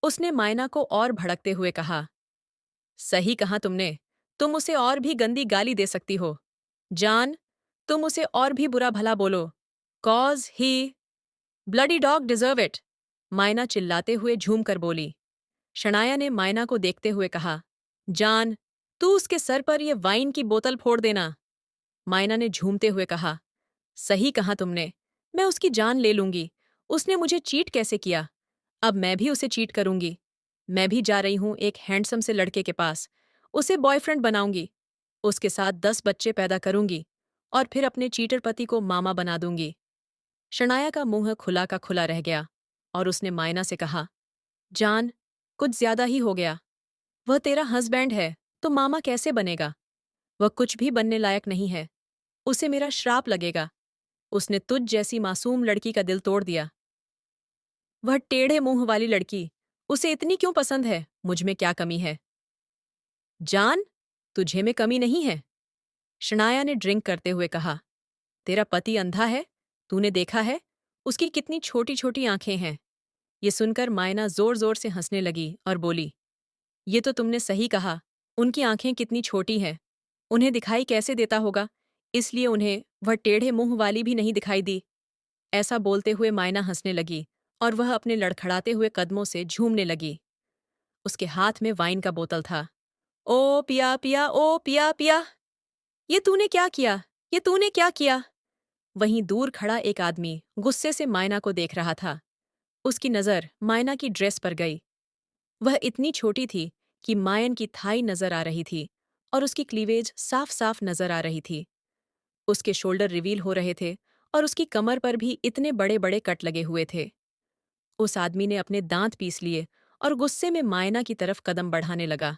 उसने मायना को और भड़कते हुए कहा। सही कहा तुमने। तुम उसे और भी गंदी गाली दे सकती हो। जान, तुम उसे और भी बुरा भला बोलो। Cause he bloody dog deserve it. मायना चिल्लाते हुए झूम कर बोली। शनाया ने मायना को देखते हुए कहा, जान, तू उसके सर पर यह वाइन की बोतल फोड़ देना। मायना ने झूमते हुए कहा, सही कहा तुमने। मैं उसकी जान ले लूंगी। उसने मुझे चीट कैसे किया? अब मैं भी उसे चीट करूंगी। मैं भी जा रही हूं एक हैंडसम से लड़के के पास। उसे बॉयफ्रेंड बनाऊंगी। उसके साथ 10 बच्चे पैदा करूंगी और फिर अपने चीटर पति को मामा बना दूंगी। शनाया का मुंह खुला का खुला रह गया और उसने मायना से कहा, जान, कुछ ज्यादा ही हो गया। वह तेरा हस्बैंड है तो मामा कैसे बनेगा? वह कुछ भी बनने लायक नहीं है। उसे मेरा श्राप लगेगा। उसने तुझ जैसी मासूम लड़की का दिल तोड़ दिया। वह टेढ़े मुंह वाली लड़की, उसे इतनी क्यों पसंद है? मुझ में क्या कमी है? जान, तुझे में कमी नहीं है। शनाया ने ड्रिंक करते हुए कहा, तेरा पति अंधा है? तूने देखा है? उसकी कितनी छोटी छोटी आंखें हैं। ये सुनकर मायना जोर जोर से हंसने लगी और बोली, ये तो तुमने सही कहा। उनकी आंखें कितनी छोटी हैं। उन्हें दिखाई कैसे देता होगा? इसलिए उन्हें वह टेढ़े मुंह वाली भी नहीं दिखाई दी। ऐसा बोलते हुए मायना हंसने लगी और वह अपने लड़खड़ाते हुए कदमों से झूमने लगी। उसके हाथ में वाइन का बोतल था। ओ पिया पिया, ओ पिया पिया। ये तूने क्या किया? ये तूने क्या किया? वहीं दूर खड़ा एक आदमी गुस्से से मायना को देख रहा था। उसकी नजर मायना की ड्रेस पर गई। वह इतनी छोटी थी कि मायन की थाई नजर आ रही थी और उसकी क्लीवेज साफ साफ नजर आ रही थी। उसके शोल्डर रिवील हो रहे थे और उसकी कमर पर भी इतने बड़े बड़े कट लगे हुए थे। उस आदमी ने अपने दांत पीस लिए और गुस्से में मायना की तरफ कदम बढ़ाने लगा।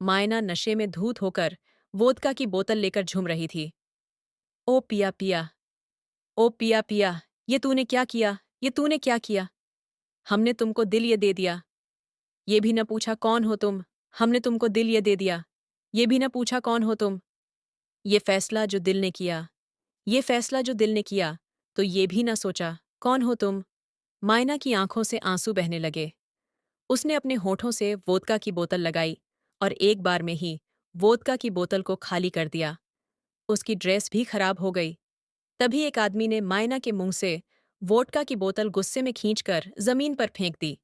मायना नशे में धूत होकर वोदका की बोतल लेकर झूम रही थी। ओ पिया पिया, ओ पिया पिया, ये तूने क्या किया? ये तूने क्या किया? हमने तुमको दिल ये दे दिया। ये भी न पूछा कौन हो तुम। हमने तुमको दिल ये दे दिया। ये भी न पूछा कौन हो तुम। ये फैसला जो दिल ने किया, ये फैसला जो दिल ने किया, तो ये भी न सोचा कौन हो तुम। मायना की आंखों से आंसू बहने लगे। उसने अपने होठों से वोदका की बोतल लगाई और एक बार में ही वोदका की बोतल को खाली कर दिया। उसकी ड्रेस भी खराब हो गई। तभी एक आदमी ने मायना के मुंह से वोडका की बोतल गुस्से में खींचकर जमीन पर फेंक दी।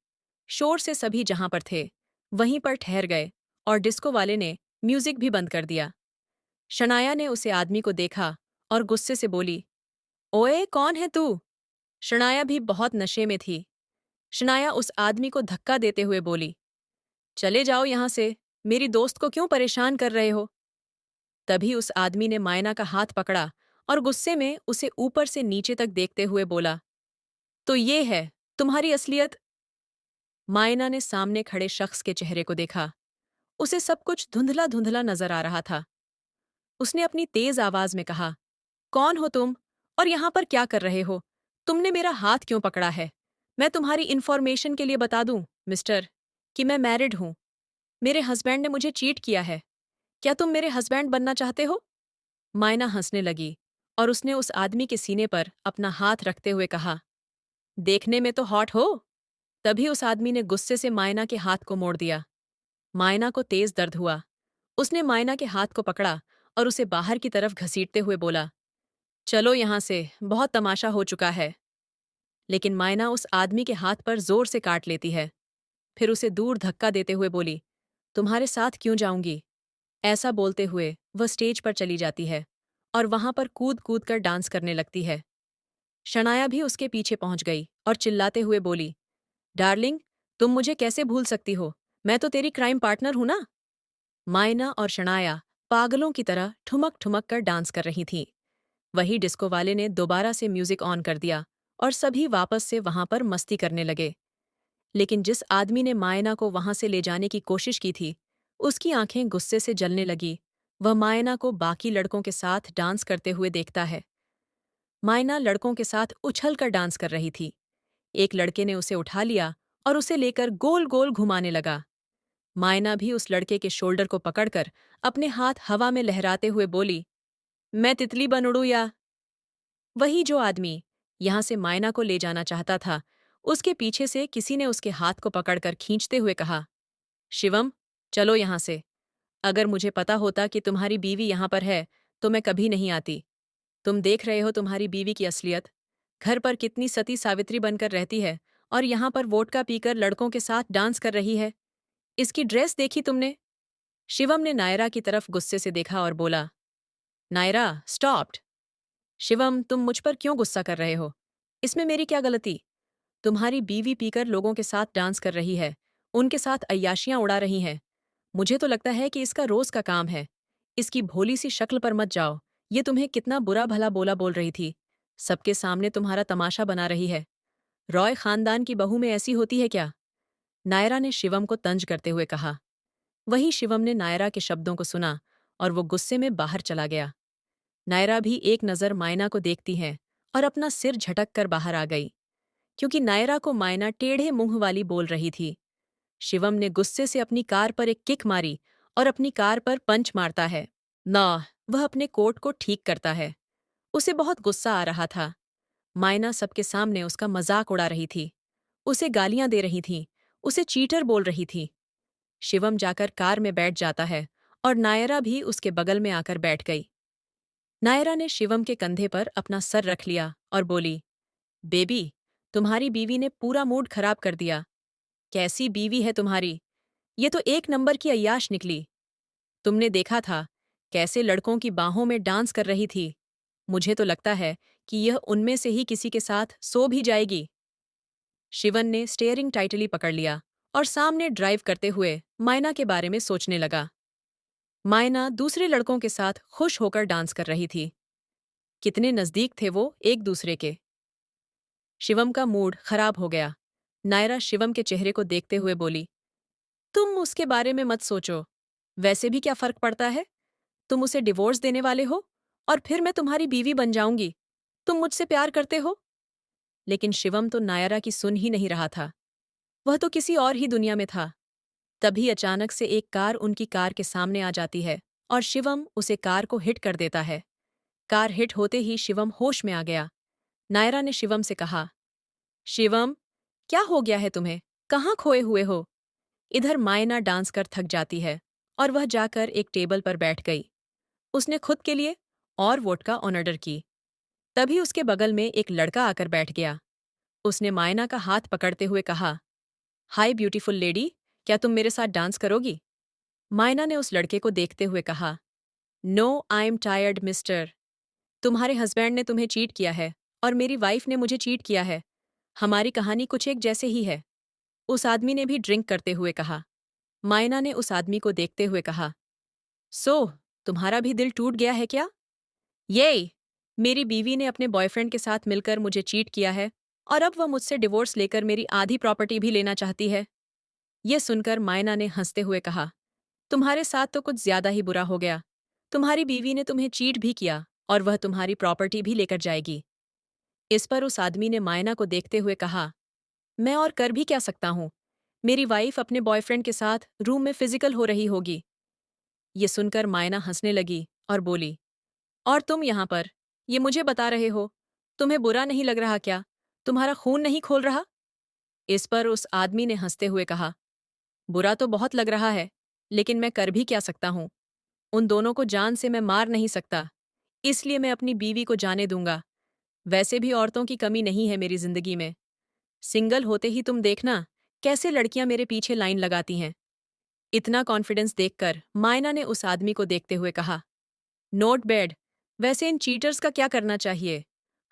शोर से सभी जहां पर थे वहीं पर ठहर गए और डिस्को वाले ने म्यूजिक भी बंद कर दिया। शनाया ने उसे आदमी को देखा और गुस्से से बोली, ओए कौन है तू? शनाया भी बहुत नशे में थी। शनाया उस आदमी को धक्का देते हुए बोली, चले जाओ यहां से। मेरी दोस्त को क्यों परेशान कर रहे हो? तभी उस आदमी ने मायना का हाथ पकड़ा और गुस्से में उसे ऊपर से नीचे तक देखते हुए बोला, तो ये है तुम्हारी असलियत? मायना ने सामने खड़े शख्स के चेहरे को देखा। उसे सब कुछ धुंधला धुंधला नजर आ रहा था। उसने अपनी तेज आवाज में कहा, कौन हो तुम और यहां पर क्या कर रहे हो? तुमने मेरा हाथ क्यों पकड़ा है? मैं तुम्हारी इन्फॉर्मेशन के लिए बता दूं, मिस्टर, कि मैं मैरिड हूं। मेरे हस्बैंड ने मुझे चीट किया है। क्या तुम मेरे हस्बैंड बनना चाहते हो? मायना हंसने लगी और उसने उस आदमी के सीने पर अपना हाथ रखते हुए कहा, देखने में तो हॉट हो। तभी उस आदमी ने गुस्से से मायना के हाथ को मोड़ दिया। मायना को तेज दर्द हुआ। उसने मायना के हाथ को पकड़ा और उसे बाहर की तरफ घसीटते हुए बोला, चलो यहां से, बहुत तमाशा हो चुका है। लेकिन मायना उस आदमी के हाथ पर जोर से काट लेती है। फिर उसे दूर धक्का देते हुए बोली, तुम्हारे साथ क्यों जाऊंगी? ऐसा बोलते हुए वह स्टेज पर चली जाती है और वहां पर कूद कूद कर डांस करने लगती है। शनाया भी उसके पीछे पहुंच गई और चिल्लाते हुए बोली, डार्लिंग, तुम मुझे कैसे भूल सकती हो? मैं तो तेरी क्राइम पार्टनर हूं ना। मायना और शनाया पागलों की तरह ठुमक ठुमक कर डांस कर रही थीं। वही डिस्को वाले ने दोबारा से म्यूजिक ऑन कर दिया और सभी वापस से वहां पर मस्ती करने लगे। लेकिन जिस आदमी ने मायना को वहां से ले जाने की कोशिश की थी, उसकी आंखें गुस्से से जलने लगी। वह मायना को बाकी लड़कों के साथ डांस करते हुए देखता है। मायना लड़कों के साथ उछल कर डांस कर रही थी। एक लड़के ने उसे उठा लिया और उसे लेकर गोल गोल घुमाने लगा। मायना भी उस लड़के के शोल्डर को पकड़कर अपने हाथ हवा में लहराते हुए बोली, मैं तितली बन उड़ूं या? वही जो आदमी यहां से मायना को ले जाना चाहता था, उसके पीछे से किसी ने उसके हाथ को पकड़कर खींचते हुए कहा, शिवम, चलो यहाँ से। अगर मुझे पता होता कि तुम्हारी बीवी यहाँ पर है तो मैं कभी नहीं आती। तुम देख रहे हो तुम्हारी बीवी की असलियत। घर पर कितनी सती सावित्री बनकर रहती है और यहाँ पर वोडका पीकर लड़कों के साथ डांस कर रही है। इसकी ड्रेस देखी तुमने? शिवम ने नायरा की तरफ गुस्से से देखा और बोला, नायरा, स्टॉप्ड। शिवम, तुम मुझ पर क्यों गुस्सा कर रहे हो? इसमें मेरी क्या गलती? तुम्हारी बीवी पीकर लोगों के साथ डांस कर रही है, उनके साथ अय्याशियां उड़ा रही हैं। मुझे तो लगता है कि इसका रोज का काम है। इसकी भोली सी शक्ल पर मत जाओ। ये तुम्हें कितना बुरा भला बोला बोल रही थी। सबके सामने तुम्हारा तमाशा बना रही है। रॉय खानदान की बहू में ऐसी होती है क्या? नायरा ने शिवम को तंज करते हुए कहा। वहीं शिवम ने नायरा के शब्दों को सुना और वो गुस्से में बाहर चला गया। नायरा भी एक नज़र मायना को देखती है और अपना सिर झटक कर बाहर आ गई, क्योंकि नायरा को मायना टेढ़े मुंह वाली बोल रही थी। शिवम ने गुस्से से अपनी कार पर एक किक मारी और अपनी कार पर पंच मारता है। ना, वह अपने कोट को ठीक करता है। उसे बहुत गुस्सा आ रहा था। मायना सबके सामने उसका मजाक उड़ा रही थी, उसे गालियां दे रही थी, उसे चीटर बोल रही थी। शिवम जाकर कार में बैठ जाता है और नायरा भी उसके बगल में आकर बैठ गई। नायरा ने शिवम के कंधे पर अपना सर रख लिया और बोली, बेबी, तुम्हारी बीवी ने पूरा मूड खराब कर दिया। कैसी बीवी है तुम्हारी? ये तो एक नंबर की अय्याश निकली। तुमने देखा था कैसे लड़कों की बाहों में डांस कर रही थी। मुझे तो लगता है कि यह उनमें से ही किसी के साथ सो भी जाएगी। शिवन ने स्टीयरिंग टाइटली पकड़ लिया और सामने ड्राइव करते हुए मायना के बारे में सोचने लगा। मायना दूसरे लड़कों के साथ खुश होकर डांस कर रही थी। कितने नजदीक थे वो एक दूसरे के। शिवम का मूड खराब हो गया। नायरा शिवम के चेहरे को देखते हुए बोली, तुम उसके बारे में मत सोचो। वैसे भी क्या फर्क पड़ता है? तुम उसे डिवोर्स देने वाले हो और फिर मैं तुम्हारी बीवी बन जाऊंगी। तुम मुझसे प्यार करते हो? लेकिन शिवम तो नायरा की सुन ही नहीं रहा था। वह तो किसी और ही दुनिया में था। तभी अचानक से एक कार उनकी कार के सामने आ जाती है और शिवम उसे कार को हिट कर देता है। कार हिट होते ही शिवम होश में आ गया। नायरा ने शिवम से कहा, शिवम, क्या हो गया है तुम्हें? कहाँ खोए हुए हो? इधर मायना डांस कर थक जाती है और वह जाकर एक टेबल पर बैठ गई। उसने खुद के लिए और वोडका ऑर्डर की। तभी उसके बगल में एक लड़का आकर बैठ गया। उसने मायना का हाथ पकड़ते हुए कहा, हाय ब्यूटीफुल लेडी, क्या तुम मेरे साथ डांस करोगी? मायना ने उस लड़के को देखते हुए कहा, no, I am tired mister. तुम्हारे हस्बैंड ने तुम्हें चीट किया है और मेरी वाइफ ने मुझे चीट किया है। हमारी कहानी कुछ एक जैसे ही है। उस आदमी ने भी ड्रिंक करते हुए कहा। मायना ने उस आदमी को देखते हुए कहा, सो, तुम्हारा भी दिल टूट गया है क्या? ये मेरी बीवी ने अपने बॉयफ्रेंड के साथ मिलकर मुझे चीट किया है और अब वह मुझसे डिवोर्स लेकर मेरी आधी प्रॉपर्टी भी लेना चाहती है। यह सुनकर मायना ने हंसते हुए कहा, तुम्हारे साथ तो कुछ ज्यादा ही बुरा हो गया। तुम्हारी बीवी ने तुम्हें चीट भी किया और वह तुम्हारी प्रॉपर्टी भी लेकर जाएगी। इस पर उस आदमी ने मायना को देखते हुए कहा, मैं और कर भी क्या सकता हूँ? मेरी वाइफ अपने बॉयफ्रेंड के साथ रूम में फिजिकल हो रही होगी। ये सुनकर मायना हंसने लगी और बोली, और तुम यहाँ पर ये मुझे बता रहे हो? तुम्हें बुरा नहीं लग रहा क्या? तुम्हारा खून नहीं खोल रहा? इस पर उस आदमी ने हंसते हुए कहा, बुरा तो बहुत लग रहा है, लेकिन मैं कर भी क्या सकता हूँ? उन दोनों को जान से मैं मार नहीं सकता, इसलिए मैं अपनी बीवी को जाने दूंगा। वैसे भी औरतों की कमी नहीं है मेरी जिंदगी में। सिंगल होते ही तुम देखना कैसे लड़कियां मेरे पीछे लाइन लगाती हैं। इतना कॉन्फिडेंस देखकर मायना ने उस आदमी को देखते हुए कहा, नोट बैड। वैसे इन चीटर्स का क्या करना चाहिए?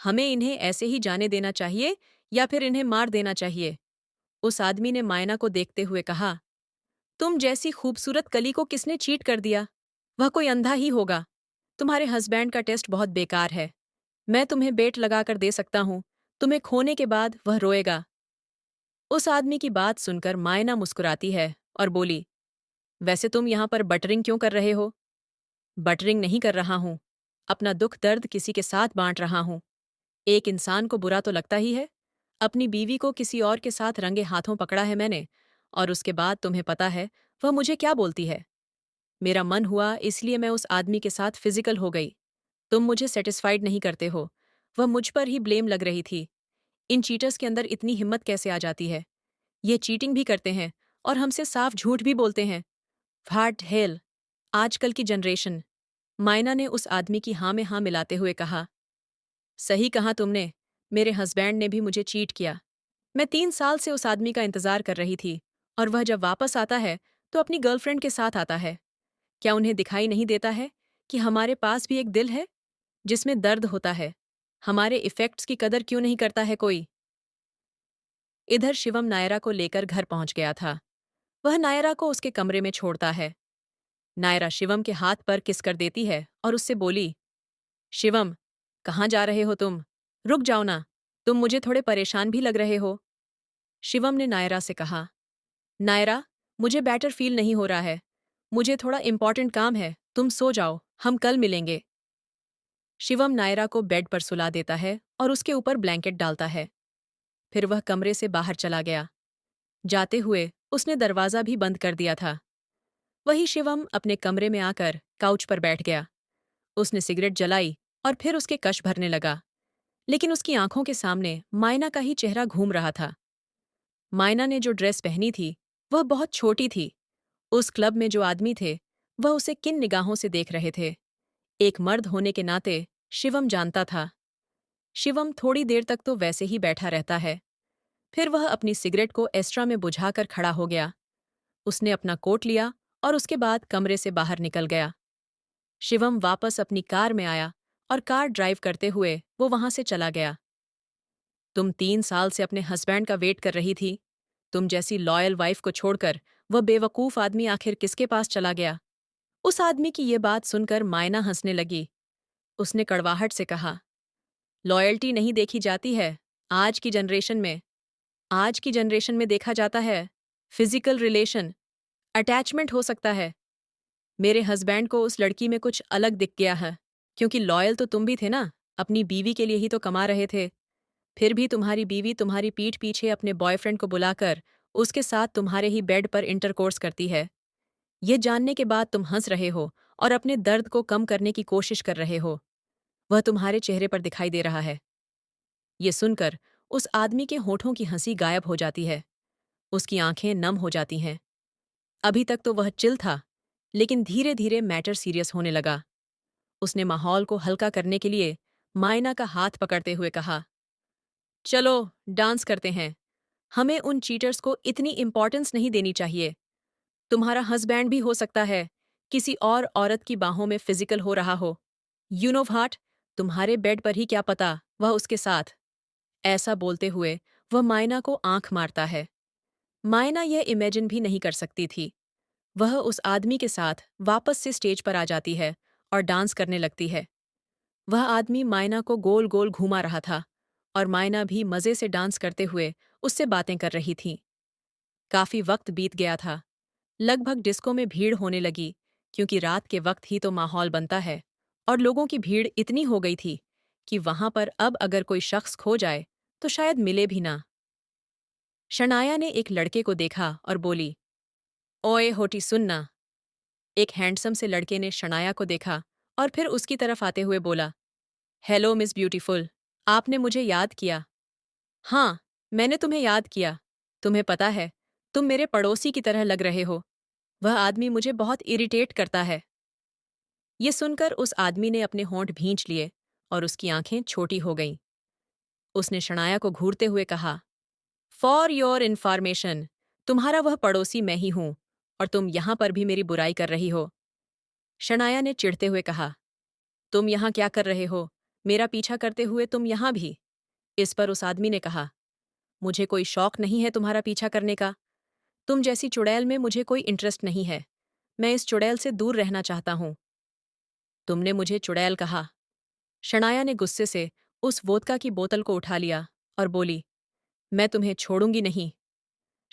हमें इन्हें ऐसे ही जाने देना चाहिए या फिर इन्हें मार देना चाहिए? उस आदमी ने मायना को देखते हुए कहा, तुम जैसी खूबसूरत कली को किसने चीट कर दिया? वह कोई अंधा ही होगा। तुम्हारे हस्बैंड का टेस्ट बहुत बेकार है। मैं तुम्हें बेट लगाकर दे सकता हूँ। तुम्हें खोने के बाद वह रोएगा। उस आदमी की बात सुनकर मायना मुस्कुराती है और बोली, वैसे तुम यहाँ पर बटरिंग क्यों कर रहे हो? बटरिंग नहीं कर रहा हूँ। अपना दुख दर्द किसी के साथ बांट रहा हूँ। एक इंसान को बुरा तो लगता ही है। अपनी बीवी को किसी और के साथ रंगे हाथों पकड़ा है मैंने, और उसके बाद तुम्हें पता है वह मुझे क्या बोलती है। मेरा मन हुआ इसलिए मैं उस आदमी के साथ फिजिकल हो गई। तुम मुझे सेटिस्फाइड नहीं करते हो। वह मुझ पर ही ब्लेम लग रही थी। इन चीटर्स के अंदर इतनी हिम्मत कैसे आ जाती है? ये चीटिंग भी करते हैं और हमसे साफ झूठ भी बोलते हैं। व्हाट हेल, आजकल की जनरेशन। मायना ने उस आदमी की हाँ में हाँ मिलाते हुए कहा। सही कहा तुमने, मेरे हस्बैंड ने भी मुझे चीट किया। मैं 3 साल से उस आदमी का इंतजार कर रही थी और वह जब वापस आता है तो अपनी गर्लफ्रेंड के साथ आता है। क्या उन्हें दिखाई नहीं देता है कि हमारे पास भी एक दिल है जिसमें दर्द होता है? हमारे इफेक्ट्स की कदर क्यों नहीं करता है कोई? इधर शिवम नायरा को लेकर घर पहुंच गया था। वह नायरा को उसके कमरे में छोड़ता है। नायरा शिवम के हाथ पर किस कर देती है और उससे बोली, शिवम, कहाँ जा रहे हो तुम? रुक जाओ ना, तुम मुझे थोड़े परेशान भी लग रहे हो। शिवम ने नायरा से कहा, नायरा, मुझे बेटर फील नहीं हो रहा है। मुझे थोड़ा इंपॉर्टेंट काम है, तुम सो जाओ, हम कल मिलेंगे। शिवम नायरा को बेड पर सुला देता है और उसके ऊपर ब्लैंकेट डालता है। फिर वह कमरे से बाहर चला गया। जाते हुए उसने दरवाज़ा भी बंद कर दिया था। वही शिवम अपने कमरे में आकर काउच पर बैठ गया। उसने सिगरेट जलाई और फिर उसके कश भरने लगा। लेकिन उसकी आंखों के सामने मायना का ही चेहरा घूम रहा था। मायना ने जो ड्रेस पहनी थी वह बहुत छोटी थी। उस क्लब में जो आदमी थे वह उसे किन निगाहों से देख रहे थे? एक मर्द होने के नाते शिवम जानता था। शिवम थोड़ी देर तक तो वैसे ही बैठा रहता है। फिर वह अपनी सिगरेट को एस्ट्रा में बुझाकर खड़ा हो गया। उसने अपना कोट लिया और उसके बाद कमरे से बाहर निकल गया। शिवम वापस अपनी कार में आया और कार ड्राइव करते हुए वो वहां से चला गया। तुम 3 साल से अपने हस्बैंड का वेट कर रही थी। तुम जैसी लॉयल वाइफ को छोड़कर वह बेवकूफ आदमी आखिर किसके पास चला गया? उस आदमी की ये बात सुनकर मायना हंसने लगी। उसने कड़वाहट से कहा, लॉयल्टी नहीं देखी जाती है आज की जनरेशन में। आज की जनरेशन में देखा जाता है फिजिकल रिलेशन, अटैचमेंट हो सकता है। मेरे हस्बैंड को उस लड़की में कुछ अलग दिख गया है, क्योंकि लॉयल तो तुम भी थे ना, अपनी बीवी के लिए ही तो कमा रहे थे। फिर भी तुम्हारी बीवी तुम्हारी पीठ पीछे अपने बॉयफ्रेंड को बुलाकर उसके साथ तुम्हारे ही बेड पर इंटरकोर्स करती है। ये जानने के बाद तुम हंस रहे हो और अपने दर्द को कम करने की कोशिश कर रहे हो। वह तुम्हारे चेहरे पर दिखाई दे रहा है। ये सुनकर उस आदमी के होठों की हंसी गायब हो जाती है। उसकी आंखें नम हो जाती हैं। अभी तक तो वह चिल था, लेकिन धीरे धीरे मैटर सीरियस होने लगा। उसने माहौल को हल्का करने के लिए मायना का हाथ पकड़ते हुए कहा, चलो डांस करते हैं। हमें उन चीटर्स को इतनी इंपॉर्टेंस नहीं देनी चाहिए। तुम्हारा हस्बैंड भी हो सकता है किसी और औरत की बाहों में फिजिकल हो रहा हो। यू नो व्हाट, तुम्हारे बेड पर ही क्या पता वह उसके साथ। ऐसा बोलते हुए वह मायना को आंख मारता है। मायना यह इमेजिन भी नहीं कर सकती थी। वह उस आदमी के साथ वापस से स्टेज पर आ जाती है और डांस करने लगती है। वह आदमी मायना को गोल गोल घुमा रहा था और मायना भी मजे से डांस करते हुए उससे बातें कर रही थी। काफी वक्त बीत गया था। लगभग डिस्को में भीड़ होने लगी, क्योंकि रात के वक्त ही तो माहौल बनता है, और लोगों की भीड़ इतनी हो गई थी कि वहां पर अब अगर कोई शख्स खो जाए तो शायद मिले भी ना। शनाया ने एक लड़के को देखा और बोली, ओए होटी सुनना। एक हैंडसम से लड़के ने शनाया को देखा और फिर उसकी तरफ आते हुए बोला, हेलो मिस ब्यूटीफुल, आपने मुझे याद किया। हाँ, मैंने तुम्हें याद किया। तुम्हें पता है, तुम मेरे पड़ोसी की तरह लग रहे हो। वह आदमी मुझे बहुत इरिटेट करता है। ये सुनकर उस आदमी ने अपने होंठ भींच लिए और उसकी आंखें छोटी हो गईं। उसने शनाया को घूरते हुए कहा, फॉर योर इन्फॉर्मेशन, तुम्हारा वह पड़ोसी मैं ही हूं और तुम यहां पर भी मेरी बुराई कर रही हो। शनाया ने चिढ़ते हुए कहा, तुम यहां क्या कर रहे हो? मेरा पीछा करते हुए तुम यहां भी? इस पर उस आदमी ने कहा, मुझे कोई शौक नहीं है तुम्हारा पीछा करने का। तुम जैसी चुड़ैल में मुझे कोई इंटरेस्ट नहीं है। मैं इस चुड़ैल से दूर रहना चाहता हूं। तुमने मुझे चुड़ैल कहा। शनाया ने गुस्से से उस वोदका की बोतल को उठा लिया और बोली, मैं तुम्हें छोड़ूंगी नहीं।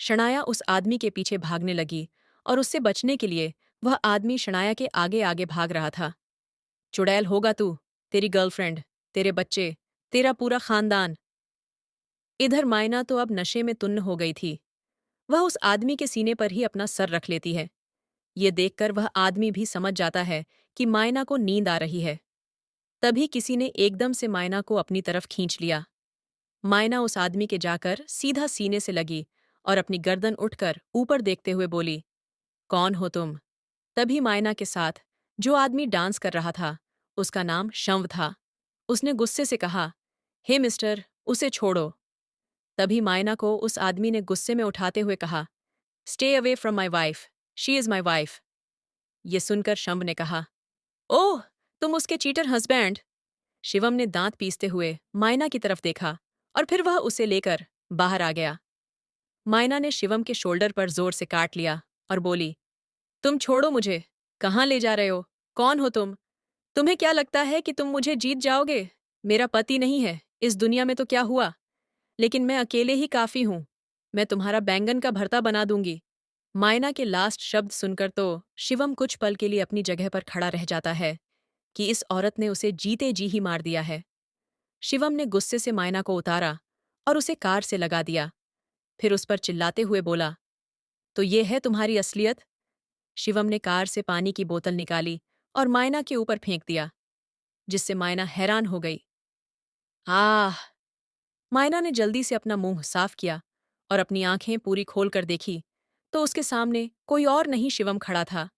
शनाया उस आदमी के पीछे भागने लगी और उससे बचने के लिए वह आदमी शनाया के आगे आगे भाग रहा था। चुड़ैल होगा तू, तेरी गर्लफ्रेंड, तेरे बच्चे, तेरा पूरा खानदान। इधर मायना तो अब नशे में तुन्न हो गई थी। वह उस आदमी के सीने पर ही अपना सर रख लेती है। ये देखकर वह आदमी भी समझ जाता है कि मायना को नींद आ रही है। तभी किसी ने एकदम से मायना को अपनी तरफ खींच लिया। मायना उस आदमी के जाकर सीधा सीने से लगी और अपनी गर्दन उठकर ऊपर देखते हुए बोली, कौन हो तुम? तभी मायना के साथ जो आदमी डांस कर रहा था, उसका नाम शंव था। उसने गुस्से से कहा, हे मिस्टर, उसे छोड़ो। तभी मायना को उस आदमी ने गुस्से में उठाते हुए कहा, stay away from my wife, she is my wife. ये सुनकर शंभ ने कहा, ओह, तुम उसके चीटर हस्बैंड। शिवम ने दांत पीसते हुए मायना की तरफ देखा और फिर वह उसे लेकर बाहर आ गया। मायना ने शिवम के शोल्डर पर जोर से काट लिया और बोली, तुम छोड़ो मुझे, कहाँ ले जा रहे हो? कौन हो तुम? तुम्हें क्या लगता है कि तुम मुझे जीत जाओगे? मेरा पति नहीं है, इस दुनिया में तो क्या हुआ, लेकिन मैं अकेले ही काफी हूं। मैं तुम्हारा बैंगन का भरता बना दूंगी। मायना के लास्ट शब्द सुनकर तो शिवम कुछ पल के लिए अपनी जगह पर खड़ा रह जाता है कि इस औरत ने उसे जीते जी ही मार दिया है। शिवम ने गुस्से से मायना को उतारा और उसे कार से लगा दिया। फिर उस पर चिल्लाते हुए बोला, तो ये है तुम्हारी असलियत? शिवम ने कार से पानी की बोतल निकाली और मायना के ऊपर फेंक दिया, जिससे मायना हैरान हो गई। आह! मायना ने जल्दी से अपना मुंह साफ किया और अपनी आंखें पूरी खोलकर देखी, तो उसके सामने कोई और नहीं शिवम खड़ा था।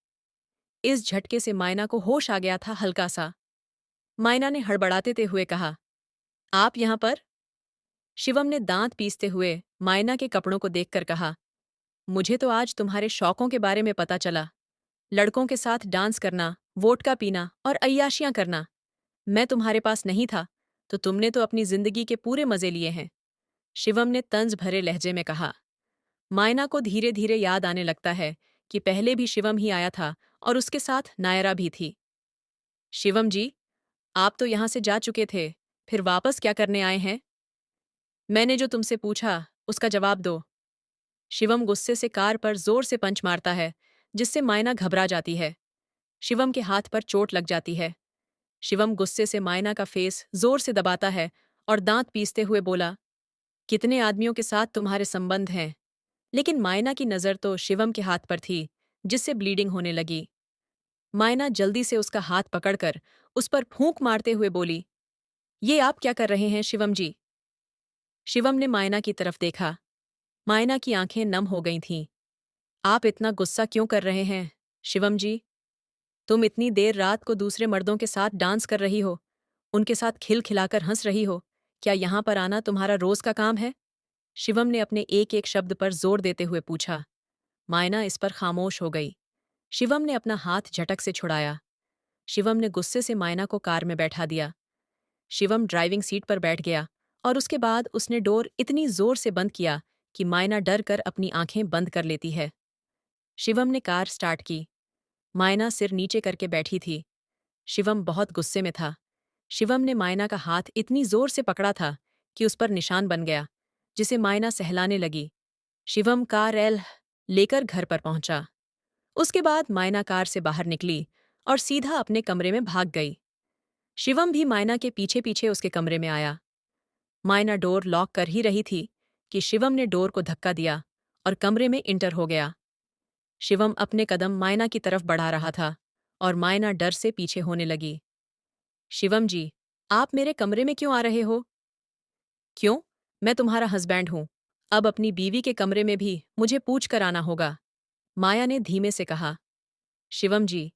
इस झटके से मायना को होश आ गया था हल्का सा। मायना ने हड़बड़ाते हुए कहा, आप यहां पर? शिवम ने दांत पीसते हुए मायना के कपड़ों को देखकर कहा, मुझे तो आज तुम्हारे शौकों के बारे में पता चला। लड़कों के साथ डांस करना, वोडका पीना और अय्याशियां करना। मैं तुम्हारे पास नहीं था, तो तुमने तो अपनी जिंदगी के पूरे मजे लिए हैं। शिवम ने तंज भरे लहजे में कहा। मायना को धीरे धीरे याद आने लगता है कि पहले भी शिवम ही आया था और उसके साथ नायरा भी थी। शिवम जी, आप तो यहां से जा चुके थे, फिर वापस क्या करने आए हैं? मैंने जो तुमसे पूछा, उसका जवाब दो। शिवम गुस्से से कार पर जोर से पंच मारता है, जिससे मायना घबरा जाती है। शिवम के हाथ पर चोट लग जाती है। शिवम गुस्से से मायना का फेस जोर से दबाता है और दांत पीसते हुए बोला, कितने आदमियों के साथ तुम्हारे संबंध हैं? लेकिन मायना की नज़र तो शिवम के हाथ पर थी, जिससे ब्लीडिंग होने लगी। मायना जल्दी से उसका हाथ पकड़कर उस पर फूंक मारते हुए बोली, ये आप क्या कर रहे हैं शिवम जी? शिवम ने मायना की तरफ देखा। मायना की आंखें नम हो गई थीं। आप इतना गुस्सा क्यों कर रहे हैं शिवम जी? तुम इतनी देर रात को दूसरे मर्दों के साथ डांस कर रही हो, उनके साथ खिलखिलाकर हंस रही हो। क्या यहां पर आना तुम्हारा रोज का काम है? शिवम ने अपने एक एक शब्द पर जोर देते हुए पूछा। मायना इस पर खामोश हो गई। शिवम ने अपना हाथ झटक से छुड़ाया। शिवम ने गुस्से से मायना को कार में बैठा दिया। शिवम ड्राइविंग सीट पर बैठ गया और उसके बाद उसने डोर इतनी जोर से बंद किया कि मायना डर कर अपनी आंखें बंद कर लेती है। शिवम ने कार स्टार्ट की। मायना सिर नीचे करके बैठी थी। शिवम बहुत गुस्से में था। शिवम ने मायना का हाथ इतनी जोर से पकड़ा था कि उस पर निशान बन गया, जिसे मायना सहलाने लगी। शिवम कार एल लेकर घर पर पहुंचा। उसके बाद मायना कार से बाहर निकली और सीधा अपने कमरे में भाग गई। शिवम भी मायना के पीछे पीछे उसके कमरे में आया। मायना डोर लॉक कर ही रही थी कि शिवम ने डोर को धक्का दिया और कमरे में इंटर हो गया। शिवम अपने कदम मायना की तरफ बढ़ा रहा था और मायना डर से पीछे होने लगी। शिवम जी, आप मेरे कमरे में क्यों आ रहे हो? क्यों? मैं तुम्हारा हस्बैंड हूं। अब अपनी बीवी के कमरे में भी मुझे पूछ कर आना होगा, माया ने धीमे से कहा। शिवम जी,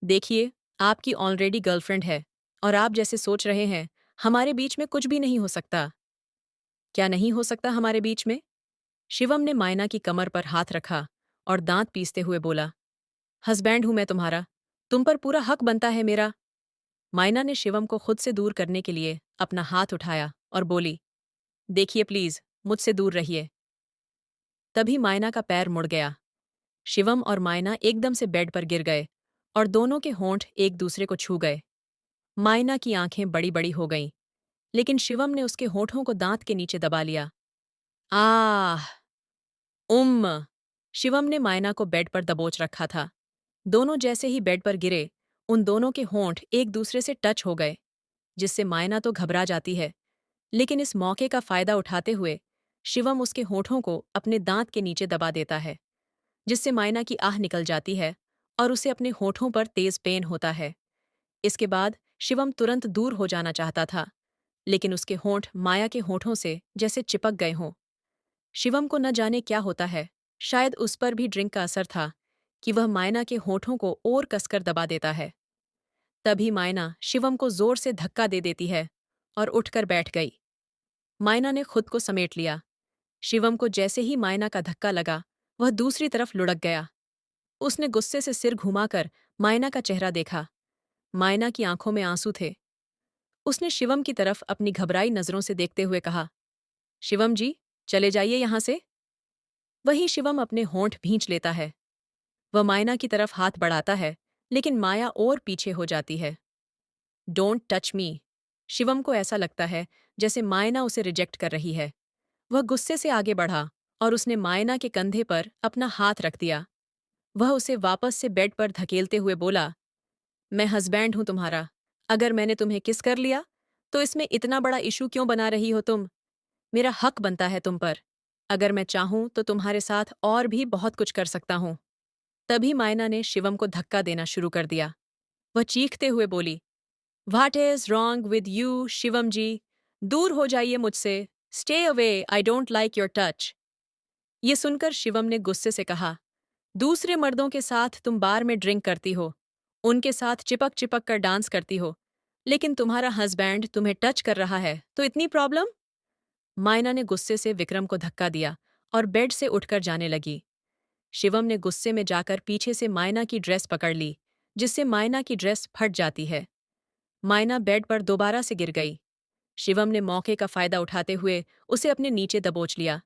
देखिए, आपकी ऑलरेडी गर्लफ्रेंड है और आप जैसे सोच रहे हैं, हमारे बीच में कुछ भी नहीं हो सकता। क्या नहीं हो सकता हमारे बीच में? शिवम ने मायना की कमर पर हाथ रखा और दांत पीसते हुए बोला, हस्बैंड हूं मैं तुम्हारा, तुम पर पूरा हक बनता है मेरा। मायना ने शिवम को खुद से दूर करने के लिए अपना हाथ उठाया और बोली, देखिए प्लीज, मुझसे दूर रहिए। तभी मायना का पैर मुड़ गया। शिवम और मायना एकदम से बेड पर गिर गए और दोनों के होंठ एक दूसरे को छू गए। मायना की आंखें बड़ी बड़ी हो गईं, लेकिन शिवम ने उसके होठों को दांत के नीचे दबा लिया। आह! उम्म! शिवम ने मायना को बेड पर दबोच रखा था। दोनों जैसे ही बेड पर गिरे, उन दोनों के होंठ एक दूसरे से टच हो गए, जिससे मायना तो घबरा जाती है, लेकिन इस मौके का फायदा उठाते हुए शिवम उसके होठों को अपने दांत के नीचे दबा देता है, जिससे मायना की आह निकल जाती है और उसे अपने होठों पर तेज पेन होता है। इसके बाद शिवम तुरंत दूर हो जाना चाहता था, लेकिन उसके होंठ माया के होठों से जैसे चिपक गए हों। शिवम को न जाने क्या होता है, शायद उस पर भी ड्रिंक का असर था कि वह मायना के होठों को और कसकर दबा देता है। तभी मायना शिवम को जोर से धक्का दे देती है और उठकर बैठ गई। मायना ने खुद को समेट लिया। शिवम को जैसे ही मायना का धक्का लगा, वह दूसरी तरफ लुढ़क गया। उसने गुस्से से सिर घुमाकर मायना का चेहरा देखा। मायना की आंखों में आंसू थे। उसने शिवम की तरफ अपनी घबराई नजरों से देखते हुए कहा, शिवम जी, चले जाइए यहां से। वहीं शिवम अपने होंठ भींच लेता है। वह मायना की तरफ हाथ बढ़ाता है, लेकिन माया और पीछे हो जाती है। Don't touch me. शिवम को ऐसा लगता है जैसे मायना उसे रिजेक्ट कर रही है। वह गुस्से से आगे बढ़ा और उसने मायना के कंधे पर अपना हाथ रख दिया। वह उसे वापस से बेड पर धकेलते हुए बोला, मैं हस्बैंड हूं तुम्हारा। अगर मैंने तुम्हें किस कर लिया तो इसमें इतना बड़ा इशू क्यों बना रही हो तुम? मेरा हक बनता है तुम पर। अगर मैं चाहूं तो तुम्हारे साथ और भी बहुत कुछ कर सकता हूं। तभी मायना ने शिवम को धक्का देना शुरू कर दिया। वह चीखते हुए बोली, what is wrong with you Shivam ji? दूर हो जाइए मुझसे। Stay away, I don't like your touch. ये सुनकर शिवम ने गुस्से से कहा, दूसरे मर्दों के साथ तुम बार में ड्रिंक करती हो, उनके साथ चिपक चिपक कर डांस करती हो, लेकिन तुम्हारा हस्बैंड तुम्हें टच कर रहा है तो इतनी प्रॉब्लम? मायना ने गुस्से से विक्रम को धक्का दिया और बेड से उठकर जाने लगी। शिवम ने गुस्से में जाकर पीछे से मायना की ड्रेस पकड़ ली, जिससे मायना की ड्रेस फट जाती है। मायना बेड पर दोबारा से गिर गई। शिवम ने मौके का फायदा उठाते हुए उसे अपने नीचे दबोच लिया।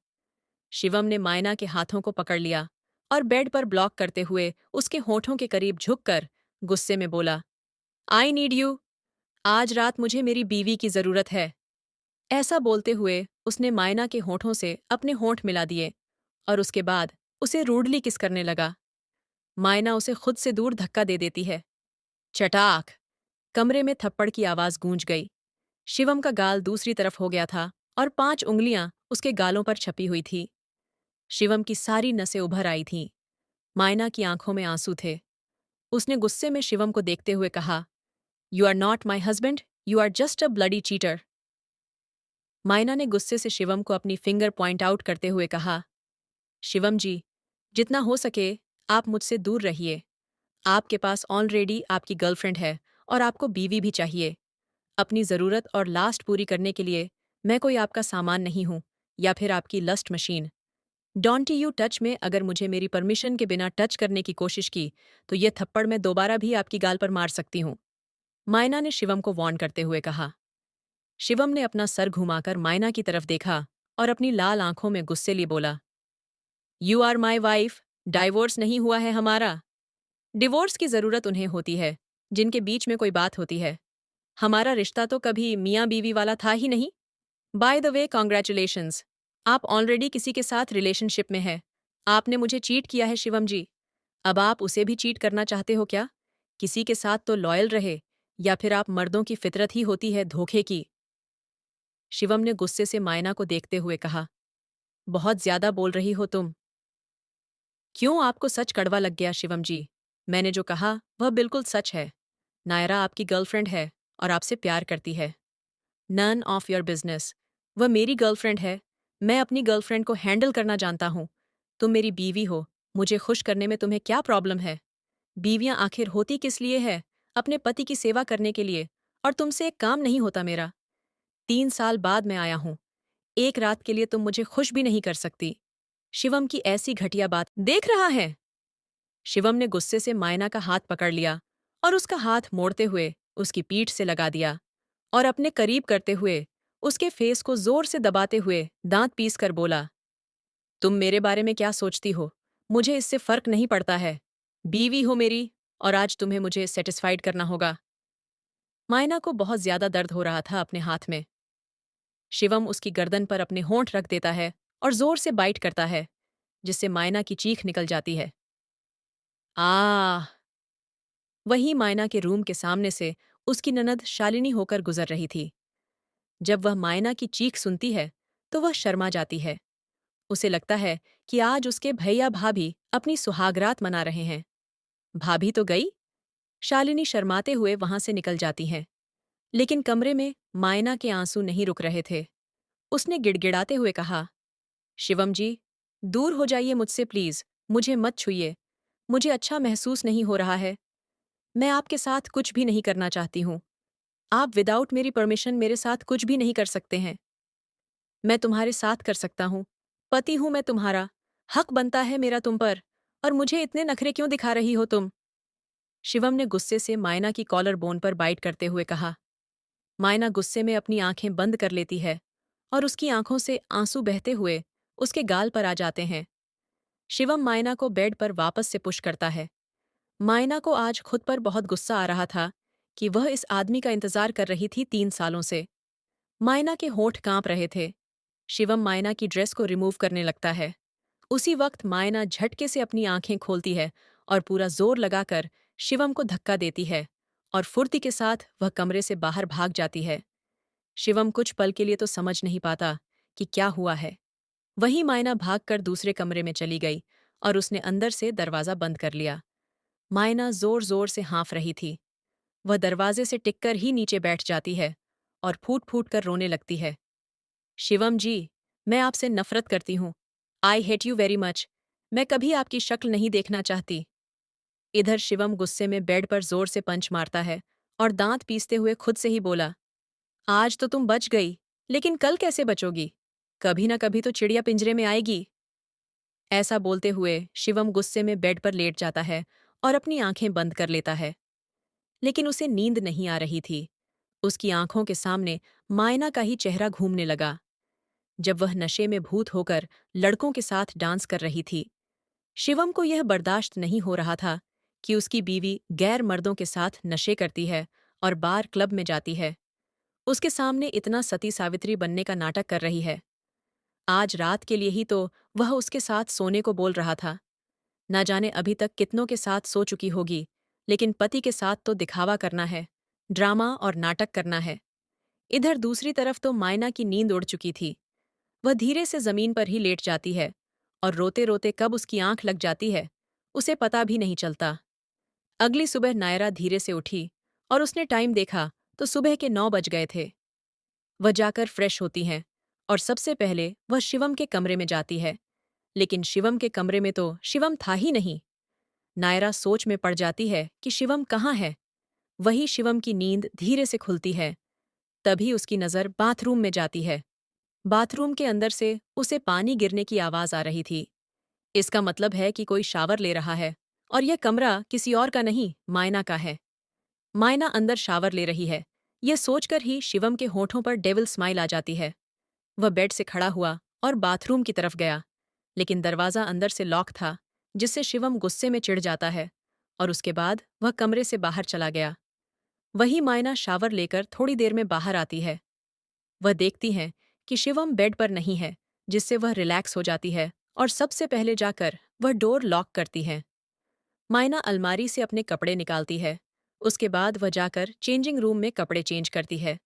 शिवम ने मायना के हाथों को पकड़ लिया और बेड पर ब्लॉक करते हुए उसके होठों के करीब झुककर गुस्से में बोला, आई नीड यू। आज रात मुझे मेरी बीवी की जरूरत है। ऐसा बोलते हुए उसने मायना के होठों से अपने होंठ मिला दिए और उसके बाद उसे रूडली किस करने लगा। मायना उसे खुद से दूर धक्का दे देती है। चटाक! कमरे में थप्पड़ की आवाज गूंज गई। शिवम का गाल दूसरी तरफ हो गया था और 5 उंगलियां उसके गालों पर छपी हुई थी। शिवम की सारी नसें उभर आई थीं। मायना की आंखों में आंसू थे। उसने गुस्से में शिवम को देखते हुए कहा, you are not my husband, you are just a bloody cheater. Maina ने गुस्से से शिवम को अपनी फिंगर पॉइंट आउट करते हुए कहा, शिवम जी, जितना हो सके आप मुझसे दूर रहिए। आपके पास ऑलरेडी आपकी गर्लफ्रेंड है और आपको बीवी भी चाहिए। अपनी ज़रूरत और लास्ट पूरी करने के लिए मैं कोई आपका सामान नहीं हूँ या फिर आपकी lust machine. Don't you touch me अगर मुझे मेरी परमिशन के बिना टच करने की कोशिश की तो ये थप्पड़ मैं दोबारा भी आपकी गाल पर मार सकती हूँ। मायना ने शिवम को वार्न करते हुए कहा। शिवम ने अपना सर घुमाकर मायना की तरफ देखा और अपनी लाल आंखों में गुस्से लिए बोला, you are my wife, divorce नहीं हुआ है हमारा। डिवोर्स की जरूरत उन्हें होती है जिनके बीच में कोई बात होती है। हमारा रिश्ता तो कभी मियाँ बीवी वाला था ही नहीं। बाय द वे, कॉन्ग्रेचुलेशंस, आप ऑलरेडी किसी के साथ रिलेशनशिप में हैं। आपने मुझे चीट किया है शिवम जी। अब आप उसे भी चीट करना चाहते हो क्या? किसी के साथ तो लॉयल रहे, या फिर आप मर्दों की फितरत ही होती है धोखे की। शिवम ने गुस्से से मायना को देखते हुए कहा, बहुत ज्यादा बोल रही हो तुम। क्यों आपको सच कड़वा लग गया शिवम जी? मैंने जो कहा वह बिल्कुल सच है। नायरा आपकी गर्लफ्रेंड है और आपसे प्यार करती है। None of your business. वह मेरी गर्लफ्रेंड है। मैं अपनी गर्लफ्रेंड को हैंडल करना जानता हूँ। तुम मेरी बीवी हो। मुझे खुश करने में तुम्हें क्या प्रॉब्लम है? बीवियां आखिर होती किस लिए है? अपने पति की सेवा करने के लिए। और तुमसे एक काम नहीं होता मेरा। 3 साल बाद मैं आया हूँ। एक रात के लिए तुम मुझे खुश भी नहीं कर सकती। शिवम की ऐसी घटिया बात देख रहा है? शिवम ने गुस्से से मायना का हाथ पकड़ लिया और उसका हाथ मोड़ते हुए उसकी पीठ से लगा दिया और अपने करीब करते हुए उसके फेस को जोर से दबाते हुए दांत पीस कर बोला, तुम मेरे बारे में क्या सोचती हो? मुझे इससे फर्क नहीं पड़ता है। बीवी हो मेरी और आज तुम्हें मुझे सेटिस्फाइड करना होगा। मायना को बहुत ज्यादा दर्द हो रहा था अपने हाथ में। शिवम उसकी गर्दन पर अपने होंठ रख देता है और जोर से बाइट करता है, जिससे मायना की चीख निकल जाती है। आह! वहीं मायना के रूम के सामने से उसकी ननद शालिनी होकर गुजर रही थी। जब वह मायना की चीख सुनती है तो वह शर्मा जाती है। उसे लगता है कि आज उसके भैया भाभी अपनी सुहागरात मना रहे हैं। भाभी तो गई। शालिनी शर्माते हुए वहां से निकल जाती हैं। लेकिन कमरे में मायना के आंसू नहीं रुक रहे थे। उसने गिड़गिड़ाते हुए कहा, शिवम जी, दूर हो जाइए मुझसे प्लीज, मुझे मत छूइए। मुझे अच्छा महसूस नहीं हो रहा है। मैं आपके साथ कुछ भी नहीं करना चाहती हूँ। आप विदाउट मेरी परमिशन मेरे साथ कुछ भी नहीं कर सकते हैं। मैं तुम्हारे साथ कर सकता हूँ। पति हूँ मैं तुम्हारा। हक बनता है मेरा तुम पर। और मुझे इतने नखरे क्यों दिखा रही हो तुम? शिवम ने गुस्से से मायना की कॉलर बोन पर बाइट करते हुए कहा। मायना गुस्से में अपनी आंखें बंद कर लेती है और उसकी आंखों से आंसू बहते हुए उसके गाल पर आ जाते हैं। शिवम मायना को बेड पर वापस से पुश करता है। मायना को आज खुद पर बहुत गुस्सा आ रहा था कि वह इस आदमी का इंतजार कर रही थी 3 सालों से। मायना के होंठ कांप रहे थे। शिवम मायना की ड्रेस को रिमूव करने लगता है। उसी वक्त मायना झटके से अपनी आंखें खोलती है और पूरा जोर लगाकर शिवम को धक्का देती है और फुर्ती के साथ वह कमरे से बाहर भाग जाती है। शिवम कुछ पल के लिए तो समझ नहीं पाता कि क्या हुआ है। वहीं मायना भागकर दूसरे कमरे में चली गई और उसने अंदर से दरवाजा बंद कर लिया। मायना जोर जोर से हाँफ रही थी। वह दरवाजे से टिककर ही नीचे बैठ जाती है और फूट फूट कर रोने लगती है। शिवम जी, मैं आपसे नफरत करती हूँ। I hate you very much. मैं कभी आपकी शक्ल नहीं देखना चाहती। इधर शिवम गुस्से में बेड पर जोर से पंच मारता है और दांत पीसते हुए खुद से ही बोला, आज तो तुम बच गई, लेकिन कल कैसे बचोगी? कभी ना कभी तो चिड़िया पिंजरे में आएगी। ऐसा बोलते हुए शिवम गुस्से में बेड पर लेट जाता है और अपनी आंखें बंद कर लेता है। लेकिन उसे नींद नहीं आ रही थी। उसकी आंखों के सामने मायना का ही चेहरा घूमने लगा, जब वह नशे में भूत होकर लड़कों के साथ डांस कर रही थी। शिवम को यह बर्दाश्त नहीं हो रहा था कि उसकी बीवी गैर मर्दों के साथ नशे करती है और बार क्लब में जाती है। उसके सामने इतना सती सावित्री बनने का नाटक कर रही है। आज रात के लिए ही तो वह उसके साथ सोने को बोल रहा था। न जाने अभी तक कितनों के साथ सो चुकी होगी, लेकिन पति के साथ तो दिखावा करना है, ड्रामा और नाटक करना है। इधर दूसरी तरफ तो मायना की नींद उड़ चुकी थी। वह धीरे से जमीन पर ही लेट जाती है और रोते रोते कब उसकी आंख लग जाती है उसे पता भी नहीं चलता। अगली सुबह नायरा धीरे से उठी और उसने टाइम देखा तो सुबह के 9 बज गए थे। वह जाकर फ्रेश होती हैं और सबसे पहले वह शिवम के कमरे में जाती है, लेकिन शिवम के कमरे में तो शिवम था ही नहीं। नायरा सोच में पड़ जाती है कि शिवम कहाँ है। वही शिवम की नींद धीरे से खुलती है। तभी उसकी नज़र बाथरूम में जाती है। बाथरूम के अंदर से उसे पानी गिरने की आवाज़ आ रही थी। इसका मतलब है कि कोई शावर ले रहा है और यह कमरा किसी और का नहीं, मायना का है। मायना अंदर शावर ले रही है। यह सोचकर ही शिवम के होठों पर डेविल स्माइल आ जाती है। वह बेड से खड़ा हुआ और बाथरूम की तरफ गया, लेकिन दरवाज़ा अंदर से लॉक था, जिससे शिवम गुस्से में चिढ़ जाता है और उसके बाद वह कमरे से बाहर चला गया। वही मायना शावर लेकर थोड़ी देर में बाहर आती है। वह देखती है कि शिवम बेड पर नहीं है, जिससे वह रिलैक्स हो जाती है और सबसे पहले जाकर वह डोर लॉक करती है। मायना अलमारी से अपने कपड़े निकालती है। उसके बाद वह जाकर चेंजिंग रूम में कपड़े चेंज करती है।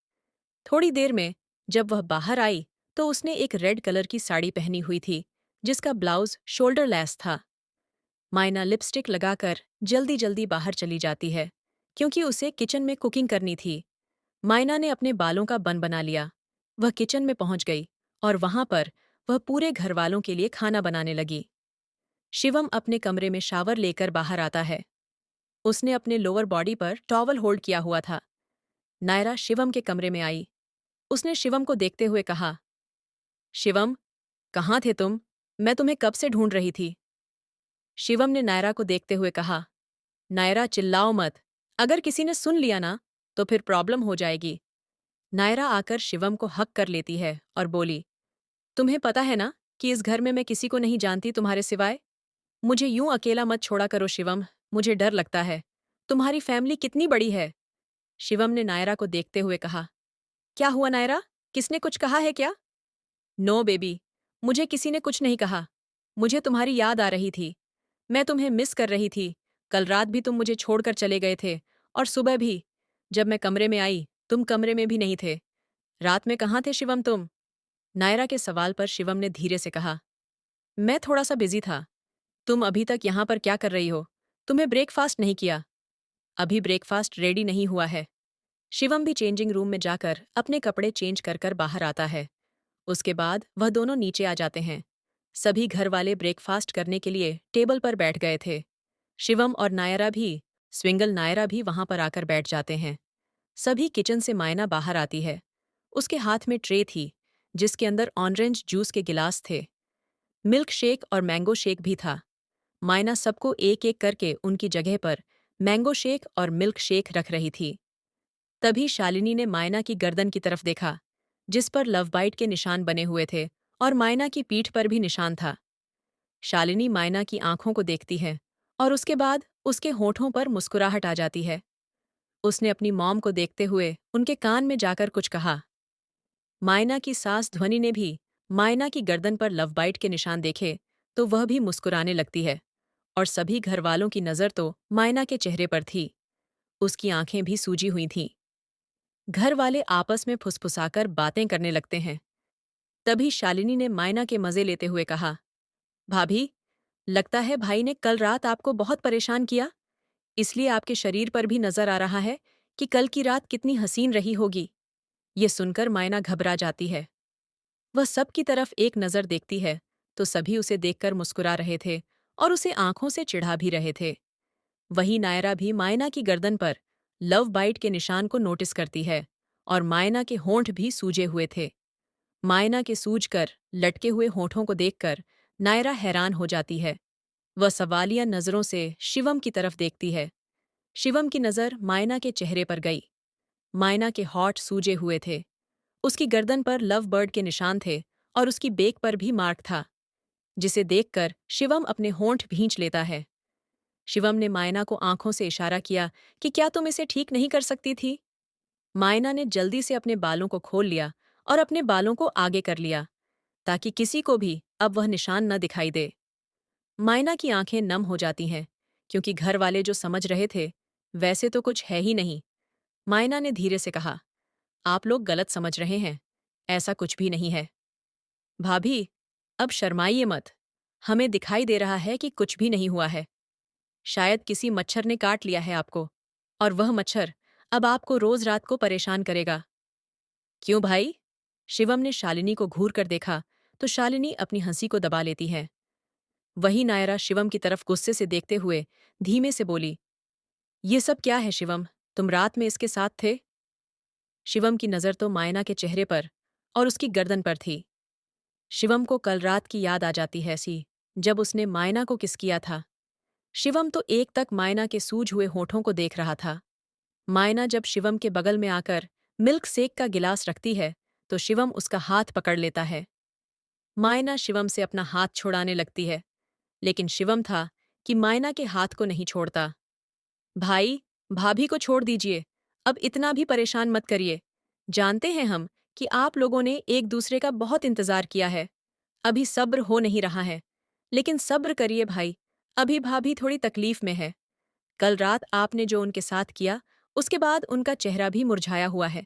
थोड़ी देर में जब वह बाहर आई तो उसने एक रेड कलर की साड़ी पहनी हुई थी, जिसका ब्लाउज शोल्डर लेस था। मायना लिपस्टिक लगाकर जल्दी जल्दी बाहर चली जाती है, क्योंकि उसे किचन में कुकिंग करनी थी। मायना ने अपने बालों का बन बना लिया। वह किचन में पहुंच गई और वहां पर वह पूरे घरवालों के लिए खाना बनाने लगी। शिवम अपने कमरे में शावर लेकर बाहर आता है। उसने अपने लोअर बॉडी पर टॉवल होल्ड किया हुआ था। नायरा शिवम के कमरे में आई। उसने शिवम को देखते हुए कहा, शिवम, कहाँ थे तुम? मैं तुम्हें कब से ढूंढ रही थी। शिवम ने नायरा को देखते हुए कहा, नायरा चिल्लाओ मत। अगर किसी ने सुन लिया ना तो फिर प्रॉब्लम हो जाएगी। नायरा आकर शिवम को हक कर लेती है और बोली, तुम्हें पता है ना कि इस घर में मैं किसी को नहीं जानती तुम्हारे सिवाय। मुझे यूं अकेला मत छोड़ा करो शिवम, मुझे डर लगता है। तुम्हारी फैमिली कितनी बड़ी है? शिवम ने नायरा को देखते हुए कहा, क्या हुआ नायरा, किसने कुछ कहा है क्या? नो बेबी, मुझे किसी ने कुछ नहीं कहा। मुझे तुम्हारी याद आ रही थी। मैं तुम्हें मिस कर रही थी। कल रात भी तुम मुझे छोड़कर चले गए थे और सुबह भी। जब मैं कमरे में आई तुम कमरे में भी नहीं थे। रात में कहाँ थे शिवम तुम? नायरा के सवाल पर शिवम ने धीरे से कहा, मैं थोड़ा सा बिजी था। तुम अभी तक यहाँ पर क्या कर रही हो? तुम्हें ब्रेकफास्ट नहीं किया? अभी ब्रेकफास्ट रेडी नहीं हुआ है। शिवम भी चेंजिंग रूम में जाकर अपने कपड़े चेंज कर कर बाहर आता है। उसके बाद वह दोनों नीचे आ जाते हैं। सभी घर वाले ब्रेकफास्ट करने के लिए टेबल पर बैठ गए थे। शिवम और नायरा भी स्विंगल नायरा भी वहां पर आकर बैठ जाते हैं। सभी किचन से मायना बाहर आती है। उसके हाथ में ट्रे थी जिसके अंदर ऑरेंज जूस के गिलास थे। मिल्क शेक और मैंगो शेक भी था। मायना सबको एक एक करके उनकी जगह पर मैंगो शेक और मिल्क शेक रख रही थी। तभी शालिनी ने मायना की गर्दन की तरफ देखा, जिस पर लव बाइट के निशान बने हुए थे और मायना की पीठ पर भी निशान था। शालिनी मायना की आंखों को देखती है और उसके बाद उसके होठों पर मुस्कुराहट आ जाती है। उसने अपनी मॉम को देखते हुए उनके कान में जाकर कुछ कहा। मायना की सास ध्वनि ने भी मायना की गर्दन पर लव बाइट के निशान देखे तो वह भी मुस्कुराने लगती है और सभी घरवालों की नज़र तो मायना के चेहरे पर थी। उसकी आंखें भी सूजी हुई थीं। घर वाले आपस में फुसफुसाकर बातें करने लगते हैं। तभी शालिनी ने मायना के मजे लेते हुए कहा, भाभी, लगता है भाई ने कल रात आपको बहुत परेशान किया, इसलिए आपके शरीर पर भी नजर आ रहा है कि कल की रात कितनी हसीन रही होगी। ये सुनकर मायना घबरा जाती है। वह सब की तरफ एक नजर देखती है तो सभी उसे देखकर मुस्कुरा रहे थे और उसे आंखों से चिढ़ा भी रहे थे। वही नायरा भी मायना की गर्दन पर लव बाइट के निशान को नोटिस करती है और मायना के होंठ भी सूजे हुए थे। मायना के सूजकर लटके हुए होठों को देखकर नायरा हैरान हो जाती है। वह सवालिया नजरों से शिवम की तरफ देखती है। शिवम की नजर मायना के चेहरे पर गई। मायना के होठ सूजे हुए थे। उसकी गर्दन पर लव बर्ड के निशान थे और उसकी बेक पर भी मार्क था, जिसे देखकर शिवम अपने होंठ भींच लेता है। शिवम ने मायना को आंखों से इशारा किया कि क्या तुम इसे ठीक नहीं कर सकती थी। मायना ने जल्दी से अपने बालों को खोल लिया और अपने बालों को आगे कर लिया ताकि किसी को भी अब वह निशान न दिखाई दे। मायना की आंखें नम हो जाती हैं क्योंकि घर वाले जो समझ रहे थे वैसे तो कुछ है ही नहीं। मायना ने धीरे से कहा, आप लोग गलत समझ रहे हैं, ऐसा कुछ भी नहीं है। भाभी, अब शर्माइए मत। हमें दिखाई दे रहा है कि कुछ भी नहीं हुआ है। शायद किसी मच्छर ने काट लिया है आपको और वह मच्छर अब आपको रोज रात को परेशान करेगा। क्यों भाई? शिवम ने शालिनी को घूर कर देखा तो शालिनी अपनी हंसी को दबा लेती है। वही नायरा शिवम की तरफ गुस्से से देखते हुए धीमे से बोली, ये सब क्या है शिवम, तुम रात में इसके साथ थे? शिवम की नज़र तो मायना के चेहरे पर और उसकी गर्दन पर थी। शिवम को कल रात की याद आ जाती है सी, जब उसने मायना को किस किया था। शिवम तो एक तक मायना के सूज हुए होठों को देख रहा था। मायना जब शिवम के बगल में आकर मिल्क शेक का गिलास रखती है तो शिवम उसका हाथ पकड़ लेता है। मायना शिवम से अपना हाथ छुड़ाने लगती है, लेकिन शिवम था कि मायना के हाथ को नहीं छोड़ता। भाई, भाभी को छोड़ दीजिए, अब इतना भी परेशान मत करिए। जानते हैं हम कि आप लोगों ने एक दूसरे का बहुत इंतजार किया है। अभी सब्र हो नहीं रहा है, लेकिन सब्र करिए भाई, अभी भाभी थोड़ी तकलीफ में है। कल रात आपने जो उनके साथ किया, उसके बाद उनका चेहरा भी मुरझाया हुआ है।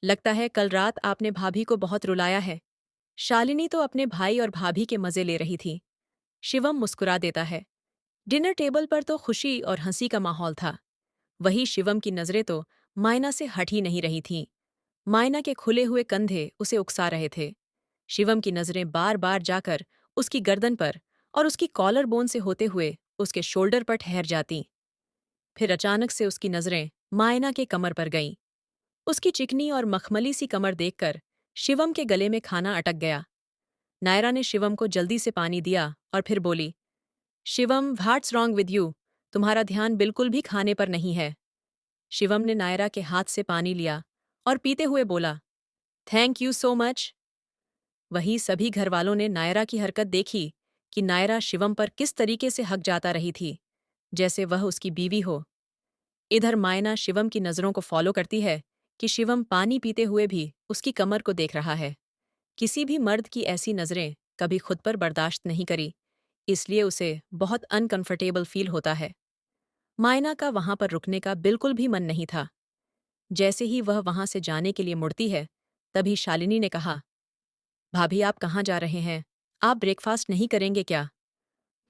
लगता है कल रात आपने भाभी को बहुत रुलाया है। शालिनी तो अपने भाई और भाभी के मजे ले रही थी। शिवम मुस्कुरा देता है। डिनर टेबल पर तो खुशी और हंसी का माहौल था। वही शिवम की नजरें तो मायना से हट ही नहीं रही थीं। मायना के खुले हुए कंधे उसे उकसा रहे थे। शिवम की नजरें बार बार जाकर उसकी गर्दन पर और उसकी कॉलर बोन से होते हुए उसके शोल्डर पर ठहर जातीं। फिर अचानक से उसकी नजरें मायना के कमर पर गईं। उसकी चिकनी और मखमली सी कमर देखकर शिवम के गले में खाना अटक गया। नायरा ने शिवम को जल्दी से पानी दिया और फिर बोली, Shivam, what's wrong with you? तुम्हारा ध्यान बिल्कुल भी खाने पर नहीं है। शिवम ने नायरा के हाथ से पानी लिया और पीते हुए बोला, थैंक यू सो मच। वहीं सभी घरवालों ने नायरा की हरकत देखी कि नायरा शिवम पर किस तरीके से हक जाता रही थी, जैसे वह उसकी बीवी हो। इधर मायना शिवम की नज़रों को फॉलो करती है कि शिवम पानी पीते हुए भी उसकी कमर को देख रहा है। किसी भी मर्द की ऐसी नज़रें कभी खुद पर बर्दाश्त नहीं करी, इसलिए उसे बहुत अनकंफर्टेबल फील होता है। मायना का वहां पर रुकने का बिल्कुल भी मन नहीं था। जैसे ही वह वहां से जाने के लिए मुड़ती है, तभी शालिनी ने कहा, भाभी आप कहाँ जा रहे हैं? आप ब्रेकफास्ट नहीं करेंगे क्या?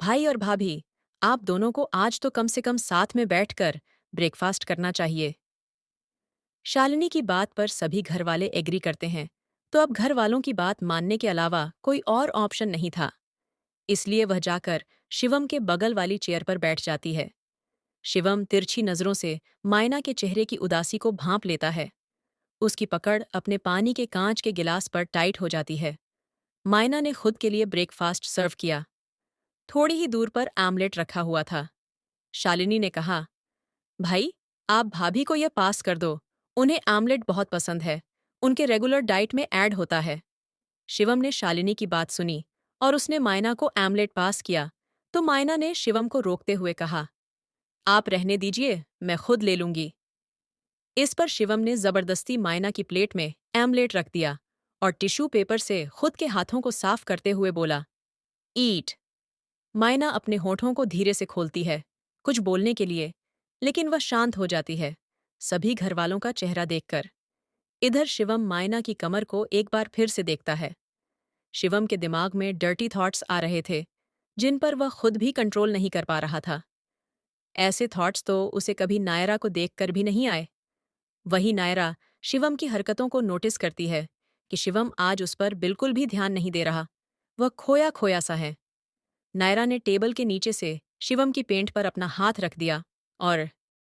भाई और भाभी, आप दोनों को आज तो कम से कम साथ में बैठकर ब्रेकफास्ट करना चाहिए। शालिनी की बात पर सभी घरवाले एग्री करते हैं, तो अब घर वालों की बात मानने के अलावा कोई और ऑप्शन नहीं था। इसलिए वह जाकर शिवम के बगल वाली चेयर पर बैठ जाती है। शिवम तिरछी नजरों से मायना के चेहरे की उदासी को भांप लेता है। उसकी पकड़ अपने पानी के कांच के गिलास पर टाइट हो जाती है। मायना ने खुद के लिए ब्रेकफास्ट सर्व किया। थोड़ी ही दूर पर आमलेट रखा हुआ था। शालिनी ने कहा, भाई, आप भाभी को यह पास कर दो। उन्हें आमलेट बहुत पसंद है। उनके रेगुलर डाइट में ऐड होता है। शिवम ने शालिनी की बात सुनी और उसने मायना को आमलेट पास किया, तो मायना ने शिवम को रोकते हुए कहा, आप रहने दीजिए, मैं खुद ले लूंगी। इस पर शिवम ने जबरदस्ती मायना की प्लेट में आमलेट रख दिया और टिश्यू पेपर से खुद के हाथों को साफ करते हुए बोला, ईट। मायना अपने होठों को धीरे से खोलती है, कुछ बोलने के लिए, लेकिन वह शांत हो जाती है, सभी घरवालों का चेहरा देखकर। इधर शिवम मायना की कमर को एक बार फिर से देखता है। शिवम के दिमाग में डर्टी थॉट्स आ रहे थे, जिन पर वह खुद भी कंट्रोल नहीं कर पा रहा था। ऐसे थॉट्स तो उसे कभी नायरा को देखकर भी नहीं आए। वही नायरा शिवम की हरकतों को नोटिस करती है कि शिवम आज उस पर बिल्कुल भी ध्यान नहीं दे रहा। वह खोया खोया सा है। नायरा ने टेबल के नीचे से शिवम की पेंट पर अपना हाथ रख दिया और